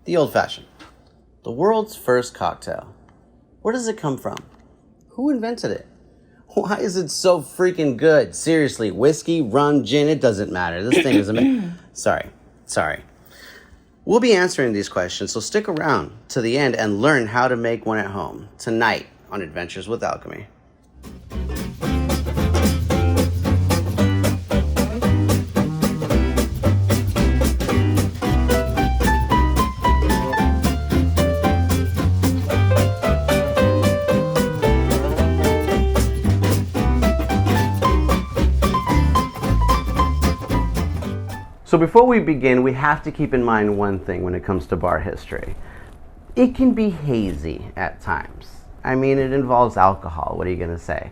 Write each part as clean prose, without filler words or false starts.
The Old Fashioned. The world's first cocktail. Where does it come from? Who invented it? Why is it so freaking good? Seriously, whiskey, rum, gin, it doesn't matter. This thing is amazing. Sorry. We'll be answering these questions, so stick around to the end and learn how to make one at home tonight on Adventures with Alchemy. So before we begin, we have to keep in mind one thing when it comes to bar history. It can be hazy at times. I mean, it involves alcohol. What are you going to say?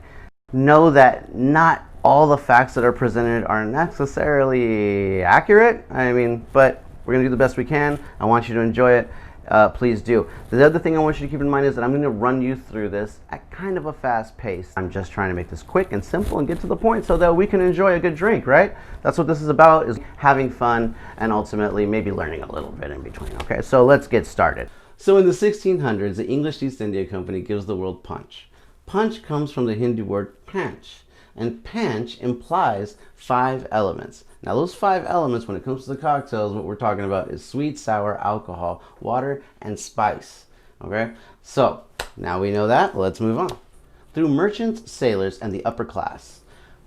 Know that not all the facts that are presented are necessarily accurate. But we're going to do the best we can. I want you to enjoy it. Please do. The other thing I want you to keep in mind is that I'm going to run you through this at kind of a fast pace. I'm just trying to make this quick and simple and get to the point so that we can enjoy a good drink, right? That's what this is about, is having fun and ultimately maybe learning a little bit in between. Okay, so let's get started. So in the 1600s, the English East India Company gives the world punch. Punch comes from the Hindu word panch, and panch implies 5 elements. Now those 5 elements, when it comes to the cocktails, what we're talking about is sweet, sour, alcohol, water, and spice. Okay, so now we know that, let's move on. Through merchants, sailors, and the upper class,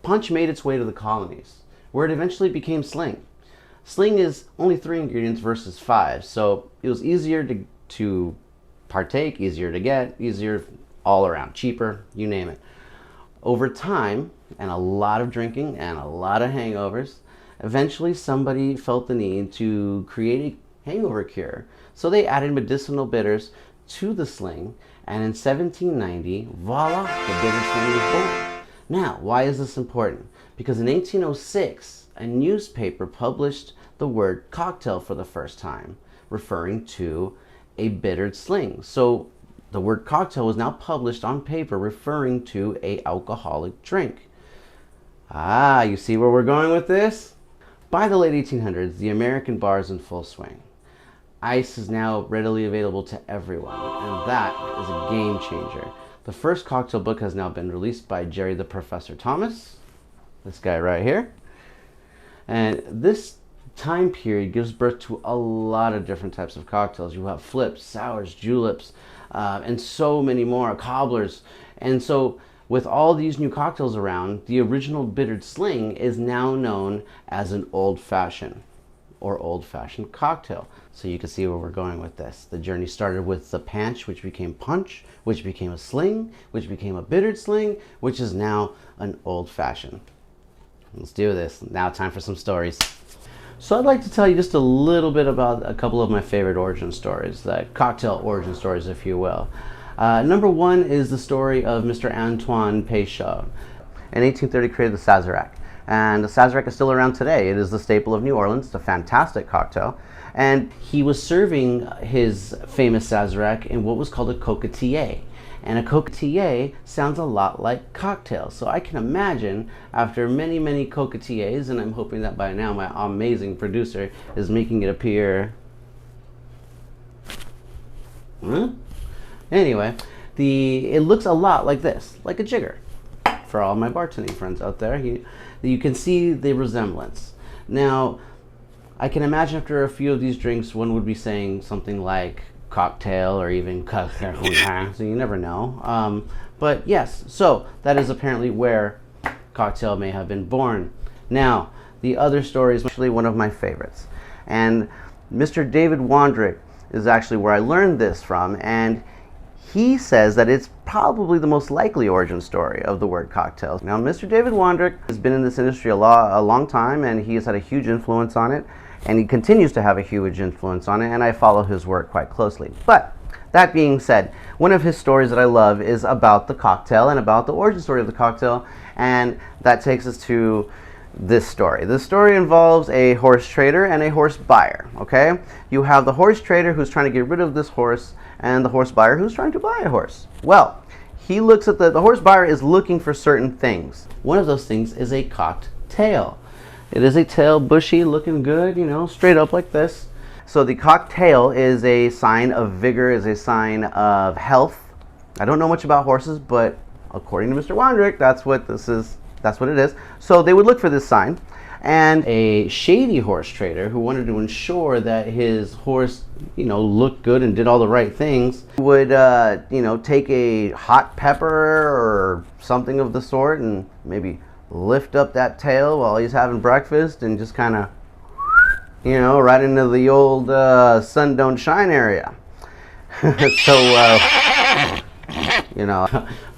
punch made its way to the colonies, where it eventually became sling. Sling is only 3 ingredients versus 5, so it was easier to partake, easier to get, easier all around, cheaper, you name it. Over time, and a lot of drinking and a lot of hangovers, eventually somebody felt the need to create a hangover cure. So they added medicinal bitters to the sling, and in 1790, voila, the bitter sling was born. Now, why is this important? Because in 1806, a newspaper published the word cocktail for the first time, referring to a bittered sling. So the word cocktail was now published on paper, referring to a alcoholic drink. You see where we're going with this? By the late 1800s, the American bar is in full swing. Ice is now readily available to everyone, and that is a game changer. The first cocktail book has now been released by Jerry the Professor Thomas, this guy right here. And this time period gives birth to a lot of different types of cocktails. You have flips, sours, juleps, and so many more, cobblers. And so with all these new cocktails around, the original bittered sling is now known as an old-fashioned or old-fashioned cocktail. So you can see where we're going with this. The journey started with the panch, which became punch, which became a sling, which became a bittered sling, which is now an old-fashioned. Let's do this. Now time for some stories. So I'd like to tell you just a little bit about a couple of my favorite origin stories, the cocktail origin stories, if you will. Number 1 is the story of Mr. Antoine Peychaud. In 1830, created the Sazerac. And the Sazerac is still around today. It is the staple of New Orleans. It's a fantastic cocktail. And he was serving his famous Sazerac in what was called a coquetier. And a coquetier sounds a lot like cocktail. So I can imagine, after many, many coquetiers, and I'm hoping that by now my amazing producer is making it appear. Anyway, it looks a lot like this, like a jigger. For all my bartending friends out there, you can see the resemblance. Now, I can imagine after a few of these drinks, one would be saying something like cocktail or even cocktail, so you never know. But yes, so that is apparently where cocktail may have been born. Now, the other story is actually one of my favorites. And Mr. David Wondrich is actually where I learned this from, and he says that it's probably the most likely origin story of the word cocktails. Now, Mr. David Wondrich has been in this industry a long time, and he has had a huge influence on it, and he continues to have a huge influence on it, and I follow his work quite closely. But that being said, one of his stories that I love is about the cocktail and about the origin story of the cocktail, and that takes us to this story. This story involves a horse trader and a horse buyer, okay? You have the horse trader who's trying to get rid of this horse, and the horse buyer who's trying to buy a horse. Well, he looks at the horse buyer is looking for certain things. One of those things is a cocked tail. It is a tail, bushy, looking good, straight up like this. So the cocktail is a sign of vigor, is a sign of health. I don't know much about horses, but according to Mr. Wondrick, that's what this is. That's what it is. So they would look for this sign. And a shady horse trader who wanted to ensure that his horse, looked good and did all the right things would, take a hot pepper or something of the sort and maybe lift up that tail while he's having breakfast and just kind of, right into the old sun don't shine area. So,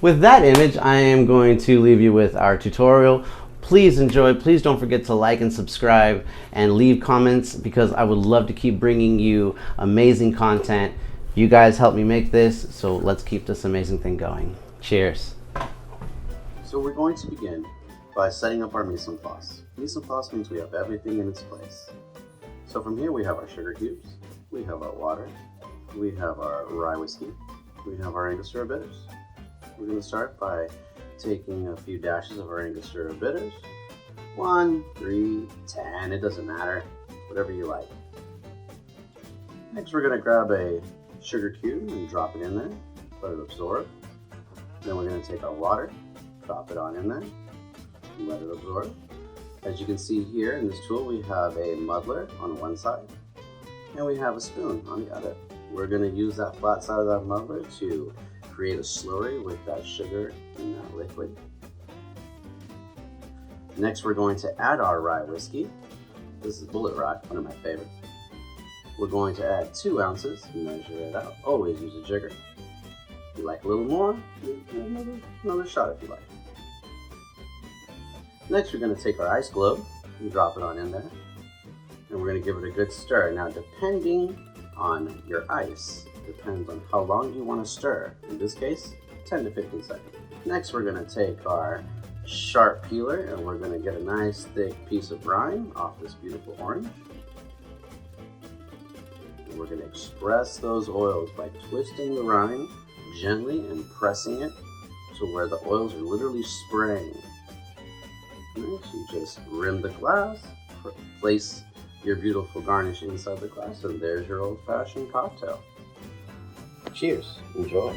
with that image, I am going to leave you with our tutorial. Please enjoy. Please don't forget to like and subscribe and leave comments, because I would love to keep bringing you amazing content. You guys help me make this, so let's keep this amazing thing going. Cheers. So we're going to begin by setting up our mise en place. Mise en place means we have everything in its place. So from here we have our sugar cubes, we have our water, we have our rye whiskey, we have our Angostura bitters. We're going to start by taking a few dashes of our Angostura bitters. 1, 3, 10, it doesn't matter, whatever you like. Next we're going to grab a sugar cube and drop it in there, let it absorb. Then we're going to take our water, drop it on in there, and let it absorb. As you can see here in this tool, we have a muddler on one side and we have a spoon on the other. We're going to use that flat side of that muddler to create a slurry with that sugar and that liquid. Next we're going to add our rye whiskey. This is Bulleit Rye, one of my favorites. We're going to add 2 ounces, measure it out. Always use a jigger. If you like a little more, another shot if you like. Next we're going to take our ice globe and drop it on in there. And we're going to give it a good stir. Now depending on your ice, depends on how long you want to stir. In this case, 10 to 15 seconds. Next we're going to take our sharp peeler and we're going to get a nice thick piece of rind off this beautiful orange. And we're going to express those oils by twisting the rind gently and pressing it to where the oils are literally spraying. Next you just rim the glass, place your beautiful garnish inside the glass, and there's your old-fashioned cocktail. Cheers. Enjoy.